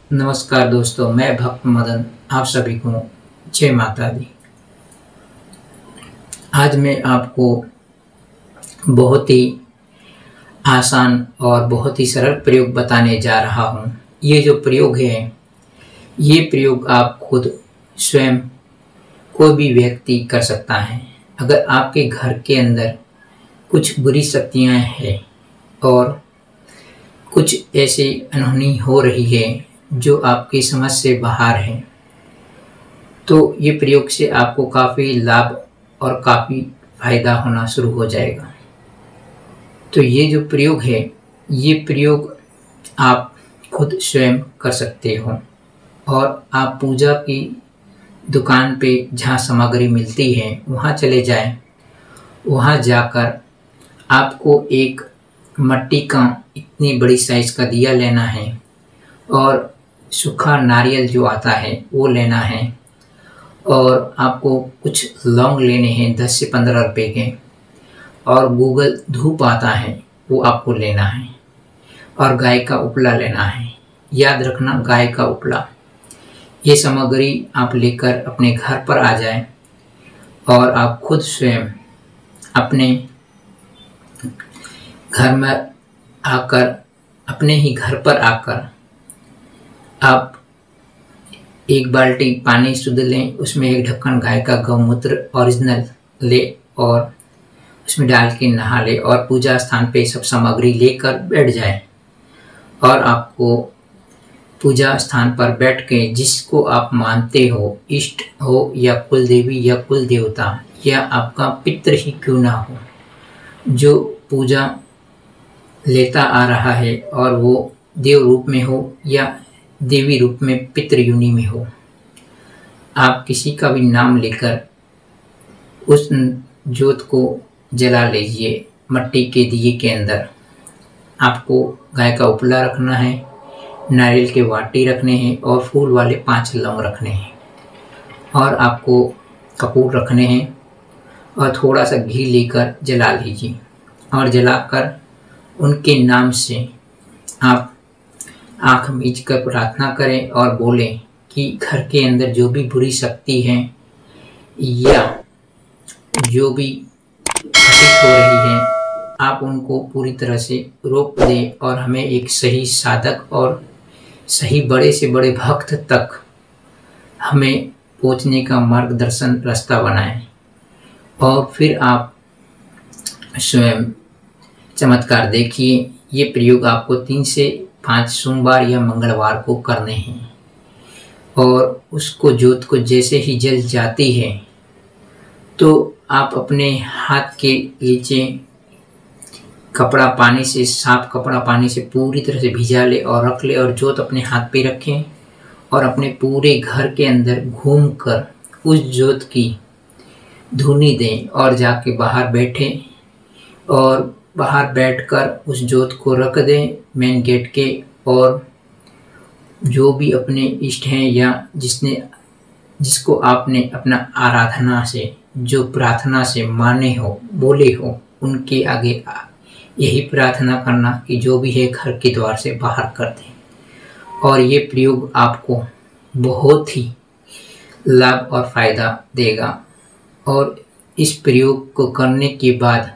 नमस्कार दोस्तों, मैं भक्त मदन आप सभी को जय माता दी। आज मैं आपको बहुत ही आसान और बहुत ही सरल प्रयोग बताने जा रहा हूँ। ये जो प्रयोग है, ये प्रयोग आप खुद स्वयं कोई भी व्यक्ति कर सकता है। अगर आपके घर के अंदर कुछ बुरी शक्तियाँ हैं और कुछ ऐसी अनहोनी हो रही है जो आपकी समझ से बाहर है, तो ये प्रयोग से आपको काफ़ी लाभ और काफ़ी फायदा होना शुरू हो जाएगा। तो ये जो प्रयोग है, ये प्रयोग आप खुद स्वयं कर सकते हो और आप पूजा की दुकान पे जहाँ सामग्री मिलती है वहाँ चले जाएं। वहाँ जाकर आपको एक मिट्टी का इतनी बड़ी साइज का दिया लेना है और सूखा नारियल जो आता है वो लेना है और आपको कुछ लौंग लेने हैं 10 से 15 रुपए के, और गूगल धूप आता है वो आपको लेना है, और गाय का उपला लेना है। याद रखना, गाय का उपला। ये सामग्री आप लेकर अपने घर पर आ जाएं और आप खुद स्वयं अपने घर में आकर, अपने ही घर पर आकर आप एक बाल्टी पानी शुद्ध लें, उसमें एक ढक्कन गाय का गौमूत्र ओरिजिनल ले और उसमें डाल के नहा ले और पूजा स्थान पे सब सामग्री लेकर बैठ जाए। और आपको पूजा स्थान पर बैठ के जिसको आप मानते हो, इष्ट हो या कुल देवी या कुल देवता या आपका पितृ ही क्यों ना हो, जो पूजा लेता आ रहा है और वो देव रूप में हो या देवी रूप में पितृ योनि में हो, आप किसी का भी नाम लेकर उस ज्योत को जला लीजिए। मिट्टी के दिए के अंदर आपको गाय का उपला रखना है, नारियल के वाटी रखने हैं और फूल वाले 5 लौंग रखने हैं, और आपको कपूर रखने हैं और थोड़ा सा घी लेकर जला लीजिए। और जलाकर उनके नाम से आप आँख मीच कर प्रार्थना करें और बोलें कि घर के अंदर जो भी बुरी शक्ति है या जो भी घटित हो रही है, आप उनको पूरी तरह से रोक दें और हमें एक सही साधक और सही बड़े से बड़े भक्त तक हमें पहुंचने का मार्गदर्शन रास्ता बनाएं। और फिर आप स्वयं चमत्कार देखिए। ये प्रयोग आपको 3 से 5 सोमवार या मंगलवार को करने हैं, और उसको ज्योत को जैसे ही जल जाती है तो आप अपने हाथ के नीचे कपड़ा पानी से, साफ कपड़ा पानी से पूरी तरह से भिजा ले और रख ले, और ज्योत अपने हाथ पे रखें और अपने पूरे घर के अंदर घूमकर उस ज्योत की धुनी दें और जाके बाहर बैठें और बाहर बैठकर उस ज्योत को रख दें मेन गेट के। और जो भी अपने इष्ट हैं या जिसको आपने अपना आराधना से, जो प्रार्थना से माने हो, बोले हो, उनके आगे यही प्रार्थना करना कि जो भी है घर के द्वार से बाहर कर दें। और ये प्रयोग आपको बहुत ही लाभ और फायदा देगा। और इस प्रयोग को करने के बाद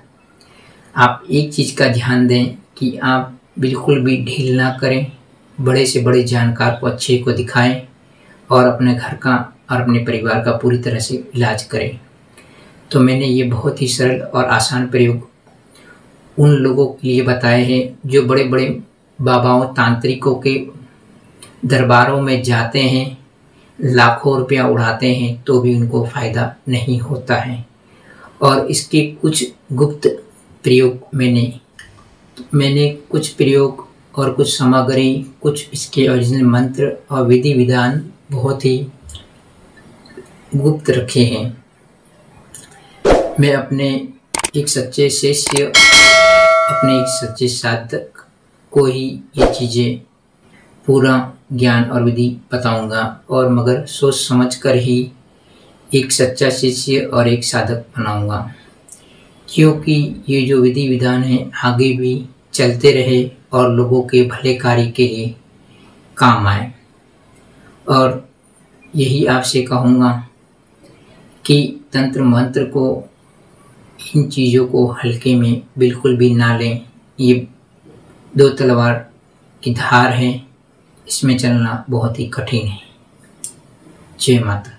आप एक चीज़ का ध्यान दें कि आप बिल्कुल भी ढील ना करें, बड़े से बड़े जानकार को, अच्छे को दिखाएं और अपने घर का और अपने परिवार का पूरी तरह से इलाज करें। तो मैंने ये बहुत ही सरल और आसान प्रयोग उन लोगों के लिए बताए हैं जो बड़े बड़े बाबाओं, तांत्रिकों के दरबारों में जाते हैं, लाखों रुपया उड़ाते हैं तो भी उनको फ़ायदा नहीं होता है। और इसके कुछ गुप्त प्रयोग मैंने कुछ प्रयोग और कुछ सामग्री, कुछ इसके ओरिजिनल मंत्र और विधि विधान बहुत ही गुप्त रखे हैं। मैं अपने एक सच्चे शिष्य, अपने एक सच्चे साधक को ही ये चीज़ें पूरा ज्ञान और विधि बताऊंगा, और मगर सोच समझ कर ही एक सच्चा शिष्य और एक साधक बनाऊंगा, क्योंकि ये जो विधि विधान है आगे भी चलते रहे और लोगों के भले कार्य के लिए काम आए। और यही आपसे कहूँगा कि तंत्र मंत्र को, इन चीज़ों को हल्के में बिल्कुल भी ना लें। ये 2 तलवार की धार है, इसमें चलना बहुत ही कठिन है। जय माता।